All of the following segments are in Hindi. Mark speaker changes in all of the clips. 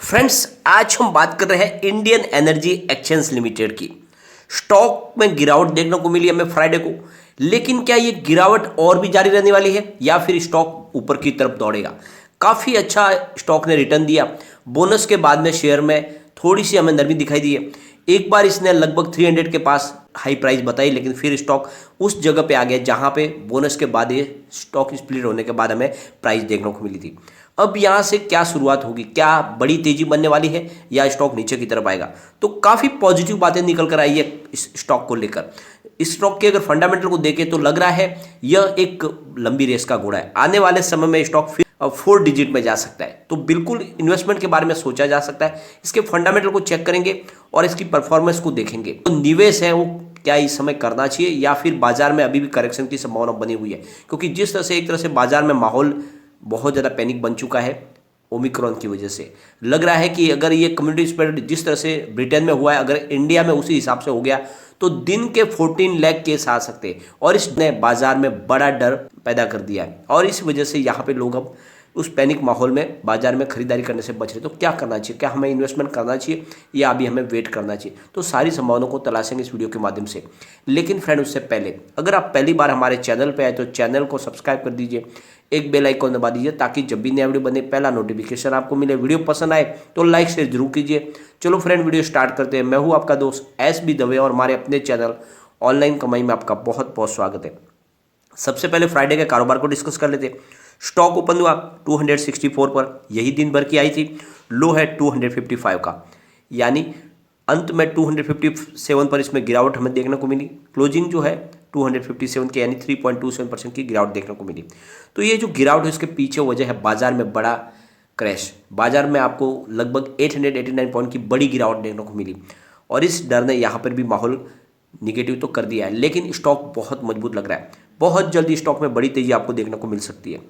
Speaker 1: फ्रेंड्स, आज हम बात कर रहे हैं इंडियन एनर्जी एक्सचेंज लिमिटेड की। स्टॉक में गिरावट देखने को मिली हमें फ्राइडे को, लेकिन क्या ये गिरावट और भी जारी रहने वाली है या फिर स्टॉक ऊपर की तरफ दौड़ेगा? काफ़ी अच्छा स्टॉक ने रिटर्न दिया। बोनस के बाद में शेयर में थोड़ी सी हमें नरमी दिखाई दी है। एक बार इसने लगभग 300 के पास हाई प्राइस बताई, लेकिन फिर स्टॉक उस जगह पे आ गया जहां पे बोनस के बाद ये स्टॉक स्प्लिट होने के बाद हमें प्राइस देखने को मिली थी। अब यहाँ से क्या शुरुआत होगी? क्या बड़ी तेजी बनने वाली है या स्टॉक नीचे की तरफ आएगा? तो काफ़ी पॉजिटिव बातें निकल कर आई है इस स्टॉक को लेकर। इस स्टॉक के अगर फंडामेंटल को देखें तो लग रहा है यह एक लंबी रेस का घोड़ा है। आने वाले समय में स्टॉक फिर 4 डिजिट में जा सकता है, तो बिल्कुल इन्वेस्टमेंट के बारे में सोचा जा सकता है। इसके फंडामेंटल को चेक करेंगे और इसकी परफॉर्मेंस को देखेंगे। तो निवेश है वो क्या इस समय करना चाहिए या फिर बाजार में अभी भी करेक्शन की संभावना बनी हुई है? क्योंकि जिस तरह से एक तरह से बाजार में माहौल बहुत ज़्यादा पैनिक बन चुका है ओमिक्रॉन की वजह से, लग रहा है कि अगर ये कम्युनिटी स्प्रेड जिस तरह से ब्रिटेन में हुआ है, अगर इंडिया में उसी हिसाब से हो गया तो दिन के 14 लाख केस आ सकते हैं। और इसने बाजार में बड़ा डर पैदा कर दिया है और इस वजह से यहाँ पे लोग अब उस पैनिक माहौल में बाजार में खरीदारी करने से बच रहे। तो क्या करना चाहिए? क्या हमें इन्वेस्टमेंट करना चाहिए या अभी हमें वेट करना चाहिए? तो सारी संभावनाओं को तलाशेंगे इस वीडियो के माध्यम से। लेकिन फ्रेंड, उससे पहले अगर आप पहली बार हमारे चैनल पे आए तो चैनल को सब्सक्राइब कर दीजिए, एक बेल आइकॉन दबा दीजिए ताकि जब भी नया वीडियो बने पहला नोटिफिकेशन आपको मिले। वीडियो पसंद आए तो लाइक शेयर जरूर कीजिए। चलो फ्रेंड, वीडियो स्टार्ट करते हैं। मैं हूँ आपका दोस्त SB दवे और हमारे अपने चैनल ऑनलाइन कमाई में आपका बहुत बहुत स्वागत है। सबसे पहले फ्राइडे के कारोबार को डिस्कस कर लेते हैं। स्टॉक ओपन हुआ 264 पर, यही दिन भर की आई थी। लो है 255 का, यानी अंत में 257 पर इसमें गिरावट हमें देखने को मिली। क्लोजिंग जो है 257 के यानी 3.27% की गिरावट देखने को मिली। तो ये जो गिरावट है इसके पीछे वजह है बाजार में बड़ा क्रैश। बाजार में आपको लगभग 889 पॉइंट की बड़ी गिरावट देखने को मिली और इस डर ने यहाँ पर भी माहौल निगेटिव तो कर दिया है, लेकिन स्टॉक बहुत मजबूत लग रहा है। बहुत जल्दी स्टॉक में बड़ी तेजी आपको देखने को मिल सकती है।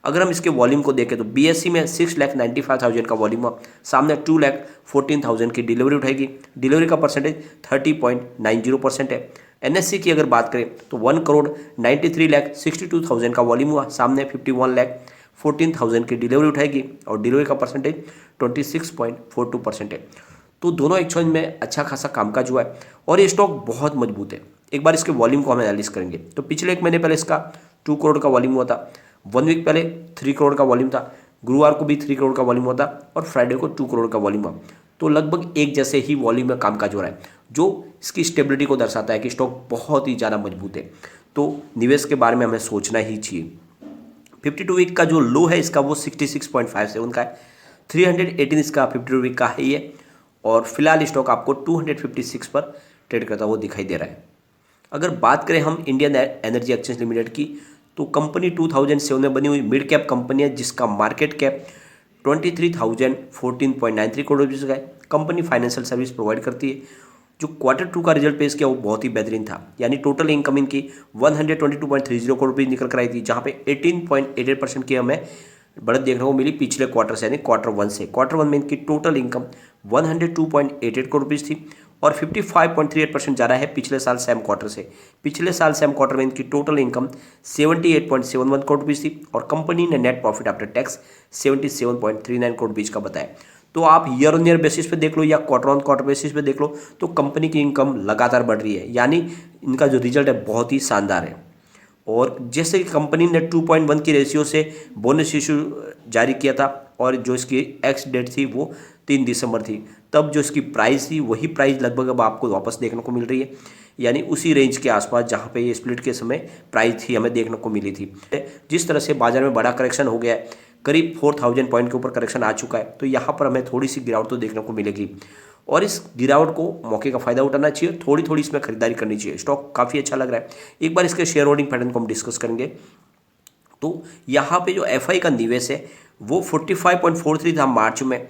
Speaker 1: अगर हम इसके वॉल्यूम को देखें तो BSE में 6,95,000 का वॉल्यूम हुआ, सामने 2,14,000 की डिलीवरी उठाएगी। डिलीवरी का परसेंटेज 30.90% है। NSE की अगर बात करें तो 1,93,62,000 का वॉल्यूम हुआ, सामने 51,14,000 की डिलीवरी उठाएगी और डिलीवरी का परसेंटेज 26.42% है। तो दोनों एक्सचेंज में अच्छा खासा कामकाज हुआ है और ये स्टॉक बहुत मजबूत है। एक बार इसके वॉल्यूम को हम एनालिस करेंगे तो पिछले एक महीने पहले इसका 2 करोड़ का वॉल्यूम हुआ था, 1 वीक पहले 3 करोड़ का वॉल्यूम था, गुरुवार को भी 3 करोड़ का वॉल्यूम हुआ था और फ्राइडे को 2 करोड़ का वॉल्यूम हुआ। तो लगभग एक जैसे ही वॉल्यूम में कामकाज हो रहा है, जो इसकी स्टेबिलिटी को दर्शाता है कि स्टॉक बहुत ही ज़्यादा मजबूत है। तो निवेश के बारे में हमें सोचना ही चाहिए। 52 वीक का जो लो है इसका वो 66.57 का है, 318 इसका 52 वीक का है ये, और फिलहाल स्टॉक आपको 256 पर ट्रेड करता हुआ दिखाई दे रहा है। अगर बात करें हम इंडियन एनर्जी एक्सचेंज लिमिटेड की, तो कंपनी 2007 में बनी हुई मिड कैप कंपनी है जिसका मार्केट कैप 23,014.93 करोड़ रुपये का है। कंपनी फाइनेंशियल सर्विस प्रोवाइड करती है। जो Q2 का रिजल्ट पेश किया वो बहुत ही बेहतरीन था, यानी टोटल इनकम इनकी 122.30 करोड़ रुपये निकल कर आई थी, जहाँ पे 18.88% की हमें बढ़त देखने को मिली पिछले क्वार्टर से, यानी Q1 से। Q1 में इनकी टोटल इनकम 102.88 करोड़ रुपीज़ थी और 55.38% ज़्यादा है पिछले साल सेम क्वार्टर से। पिछले साल सेम क्वार्टर में इनकी टोटल इनकम 78.71 करोड़ रुपीज़ थी और कंपनी ने net profit after tax 77.39 crore rupees का बताया। तो आप ईयर ऑन ईयर बेसिस पे देख लो या क्वार्टर ऑन क्वार्टर बेसिस पे देख लो तो कंपनी की इनकम लगातार बढ़ रही है, यानी इनका जो रिजल्ट है बहुत ही शानदार है। और जैसे कि कंपनी ने 2.1 की रेशियो से बोनस इशू जारी किया था और जो इसकी एक्स डेट थी वो 3 दिसंबर थी, तब जो इसकी प्राइस थी वही प्राइस लगभग अब आपको वापस देखने को मिल रही है, यानी उसी रेंज के आसपास जहाँ पे ये स्प्लिट के समय प्राइस थी हमें देखने को मिली थी। जिस तरह से बाजार में बड़ा करेक्शन हो गया है, करीब 4,000 पॉइंट के ऊपर करेक्शन आ चुका है, तो यहाँ पर हमें थोड़ी सी गिरावट तो देखने को मिलेगी और इस गिरावट को मौके का फायदा उठाना चाहिए। थोड़ी थोड़ी इसमें खरीदारी करनी चाहिए। स्टॉक काफ़ी अच्छा लग रहा है। एक बार इसके शेयर होल्डिंग पैटर्न को हम डिस्कस करेंगे। तो यहाँ पे जो FI का निवेश है वो 45.43 था मार्च में।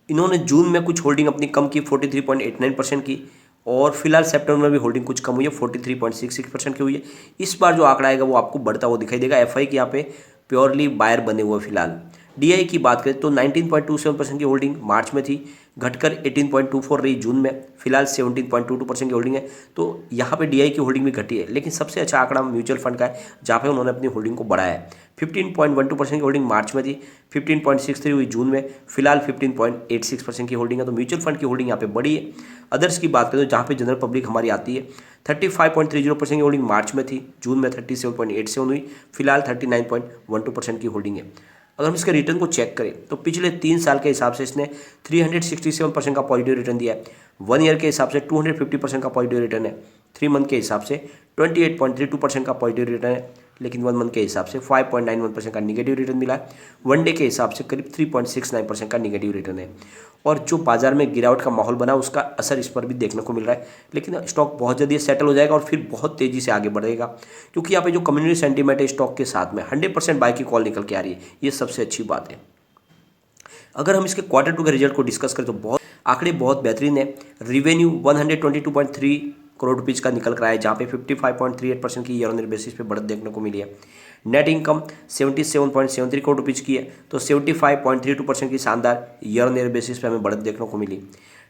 Speaker 1: इन्होंने जून में कुछ होल्डिंग अपनी कम की 43.89% की और फिलहाल सितंबर में भी होल्डिंग कुछ कम हुई है, 43.66% की हुई है। इस बार जो आंकड़ा आएगा वो आपको बढ़ता हुआ दिखाई देगा। FI के यहाँ पे प्योरली बायर बने हुए फिलहाल। DI की बात करें तो 19.27% की होल्डिंग मार्च में थी, घटकर 18.24 रही जून में। फिलहाल 17.22% की होल्डिंग है। तो यहाँ पे DI की होल्डिंग भी घटी है, लेकिन सबसे अच्छा आंकड़ा म्यूचुअल फंड का है जहाँ पे उन्होंने अपनी होल्डिंग को बढ़ाया है। 15.12% की होल्डिंग मार्च में थी, 15.63 हुई जून में, फिलहाल 15.86% की होल्डिंग है। तो म्यूचुअल फंड की होल्डिंग यहाँ पे बढ़ी है। अदर्स की बात करें तो जहाँ पे जनरल पब्लिक हमारी आती है, 35.30% की होल्डिंग मार्च में थी, जून में 37.87 हुई, फिलहाल 39.12% की होल्डिंग है। अगर हम इसके रिटर्न को चेक करें तो पिछले 3 साल के हिसाब से इसने 367% का पॉजिटिव रिटर्न दिया है, 1 ईयर के हिसाब से 250% का पॉजिटिव रिटर्न है, 3 मंथ के हिसाब से 28.32% का पॉजिटिव रिटर्न है, लेकिन 1 मंथ के हिसाब से 5.91% का निगेटिव रिटर्न मिला है, 1 डे के हिसाब से करीब 3.69% का निगेटिव रिटर्न है। और जो बाजार में गिरावट का माहौल बना उसका असर इस पर भी देखने को मिल रहा है, लेकिन स्टॉक बहुत जल्दी सेटल हो जाएगा और फिर बहुत तेजी से आगे बढ़ेगा, क्योंकि यहाँ पे जो कम्युनिटी सेंटीमेंट है स्टॉक के साथ में 100% बाय की कॉल निकल के आ रही है, ये सबसे अच्छी बात है। अगर हम इसके Q2 के रिजल्ट को डिस्कस करें तो बहुत आंकड़े बहुत बेहतरीन है। रिवेन्यू 122.3 करोड़ रुपीज़ का निकल कर आया है, जहाँ पे 55.38% की ईयर ऑन ईयर बेसिस पे बढ़त देखने को मिली है। नेट इनकम 77.73 करोड़ रुपीज़ की है, तो 75.32% की शानदार ईयर ऑन ईयर बेसिस पे हमें बढ़त देखने को मिली।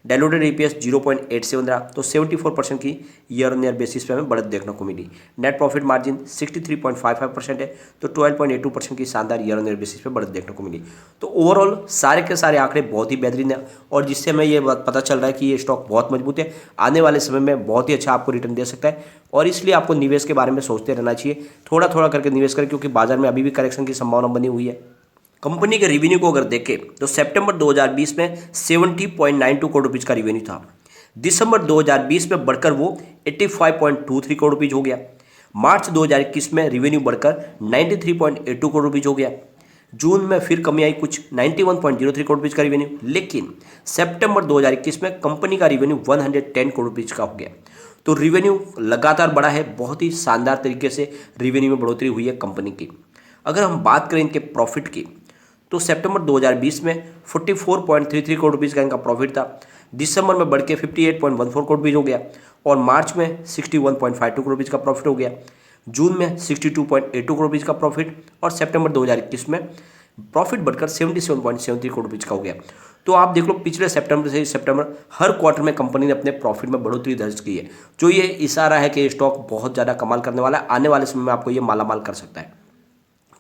Speaker 1: डाइल्यूटेड EPS 0.87 रहा, तो 74% की ईयर ऑन ईयर बेसिस पे हमें बढ़त देखने को मिली। नेट प्रॉफिट मार्जिन 63.55% है, तो 12.82% की शानदार ईयर ऑन ईयर बेसिस पे बढ़त देखने को मिली। तो ओवरऑल सारे के सारे आंकड़े बहुत ही बेहतरीन है, और जिससे हमें ये पता चल रहा है कि ये स्टॉक बहुत मजबूत है, आने वाले समय में बहुत ही अच्छा आपको रिटर्न दे सकता है, और इसलिए आपको निवेश के बारे में सोचते रहना चाहिए, थोड़ा थोड़ा करके निवेश करें, क्योंकि बाजार में अभी भी करेक्शन की संभावना बनी हुई है। कंपनी के रेवेन्यू को अगर देखें तो सितंबर 2020 में 70.92 करोड़ रुपीज़ का रेवेन्यू था, दिसंबर 2020 में बढ़कर वो 85.23 करोड़ रुपीज़ हो गया, मार्च 2021 में रेवेन्यू बढ़कर 93.82 करोड़ रुपीज़ हो गया, जून में फिर कमी आई कुछ 91.03 करोड़ रुपीज़ का रेवेन्यू, लेकिन सितंबर 2021 में कंपनी का रेवेन्यू 110 करोड़ रुपीज़ का हो गया। तो रेवेन्यू लगातार बढ़ा है, बहुत ही शानदार तरीके से रेवेन्यू में बढ़ोतरी हुई है कंपनी की। अगर हम बात करें इनके प्रॉफिट की तो सितंबर 2020 में 44.33 करोड़ रुपीज़ का इनका प्रॉफिट था, दिसंबर में बढ़ के 58.14 करोड़ रुपीज़ हो गया, और मार्च में 61.52 करोड़ रुपीज़ का प्रॉफिट हो गया, जून में 62.82 करोड़ रुपीज़ का प्रॉफिट, और सितंबर 2021 में प्रॉफिट बढ़कर 77.73 करोड़ रुपीज़ का हो गया। तो आप देख लो पिछले सितंबर से सितंबर हर क्वार्टर में कंपनी ने अपने प्रॉफिट में बढ़ोतरी दर्ज की है, जो ये इशारा है कि ये स्टॉक बहुत ज़्यादा कमाल करने वाला है, आने वाले समय में आपको ये मालामाल कर सकता है।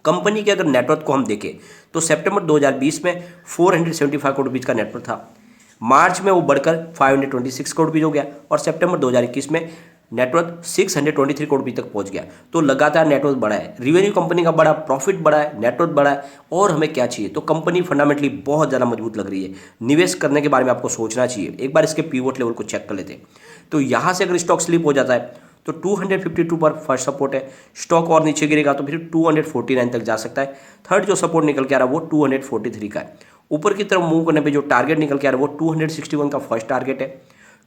Speaker 1: कंपनी के अगर नेटवर्थ को हम देखें तो सितंबर 2020 में 475 करोड़ रुपीज़ का नेटवर्थ था, मार्च में वो बढ़कर 526 करोड़ रुपीज़ हो गया, और सितंबर 2021 में नेटवर्थ 623 करोड़ रुपये तक पहुंच गया। तो लगातार नेटवर्थ बढ़ा है, रिवेन्यू कंपनी का बढ़ा, प्रॉफिट बढ़ा है, नेटवर्थ बढ़ा है, और हमें क्या चाहिए? तो कंपनी फंडामेंटली बहुत ज़्यादा मजबूत लग रही है। निवेश करने के बारे में आपको सोचना चाहिए। एक बार इसके पिवट लेवल को चेक कर लेते हैं, तो यहाँ से अगर स्टॉक स्लिप हो जाता है तो 252 पर फर्स्ट सपोर्ट है, स्टॉक और नीचे गिरेगा तो फिर 249 तक जा सकता है। थर्ड जो सपोर्ट निकल के आ रहा है वो 243 का है। ऊपर की तरफ मूव करने पे जो टारगेट निकल के आ रहा है वो 261 का फर्स्ट टारगेट है,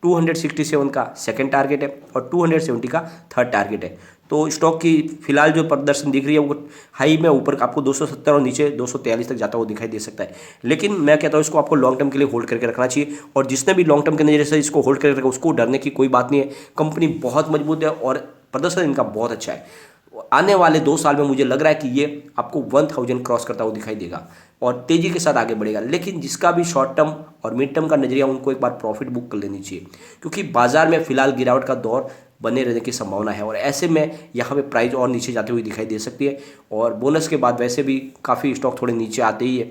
Speaker 1: 267 का सेकंड टारगेट है, और 270 का थर्ड टारगेट है। तो स्टॉक की फिलहाल जो प्रदर्शन दिख रही है वो हाई में ऊपर आपको 270 और नीचे 243 तक जाता हुआ दिखाई दे सकता है, लेकिन मैं कहता हूँ इसको आपको लॉन्ग टर्म के लिए होल्ड करके रखना चाहिए, और जिसने भी लॉन्ग टर्म के नजरिए से इसको होल्ड करके रखा उसको डरने की कोई बात नहीं है। कंपनी बहुत मजबूत है और प्रदर्शन इनका बहुत अच्छा है। आने वाले 2 साल में मुझे लग रहा है कि ये आपको 1000 क्रॉस करता हुआ दिखाई देगा और तेजी के साथ आगे बढ़ेगा, लेकिन जिसका भी शॉर्ट टर्म और मिड टर्म का नजरिया उनको एक बार प्रॉफिट बुक कर लेनी चाहिए, क्योंकि बाजार में फिलहाल गिरावट का दौर बने रहने की संभावना है, और ऐसे में यहाँ पे प्राइस और नीचे जाते हुए दिखाई दे सकती है, और बोनस के बाद वैसे भी काफ़ी स्टॉक थोड़े नीचे आते ही है,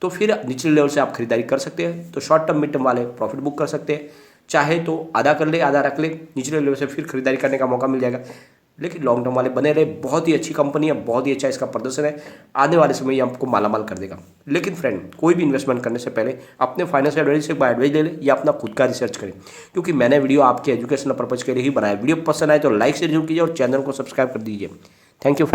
Speaker 1: तो फिर निचले लेवल से आप खरीदारी कर सकते हैं। तो शॉर्ट टर्म मिड टर्म वाले प्रॉफिट बुक कर सकते हैं, चाहे तो आधा कर ले आधा रख ले, निचले लेवल से फिर खरीदारी करने का मौका मिल जाएगा, लेकिन लॉन्ग टर्म वाले बने रहे। बहुत ही अच्छी कंपनी है, बहुत ही अच्छा इसका प्रदर्शन है, आने वाले समय ये आपको मालामाल कर देगा। लेकिन फ्रेंड, कोई भी इन्वेस्टमेंट करने से पहले अपने फाइनेंशियल एडवाइजर से एक बार एडवाइस ले ले या अपना खुद का रिसर्च करें, क्योंकि मैंने वीडियो आपके एजुकेशनल पर्पज के लिए ही बनाया। वीडियो पसंद आए तो लाइक शेयर जरूर कीजिए और चैनल को सब्सक्राइब कर दीजिए। Thank you.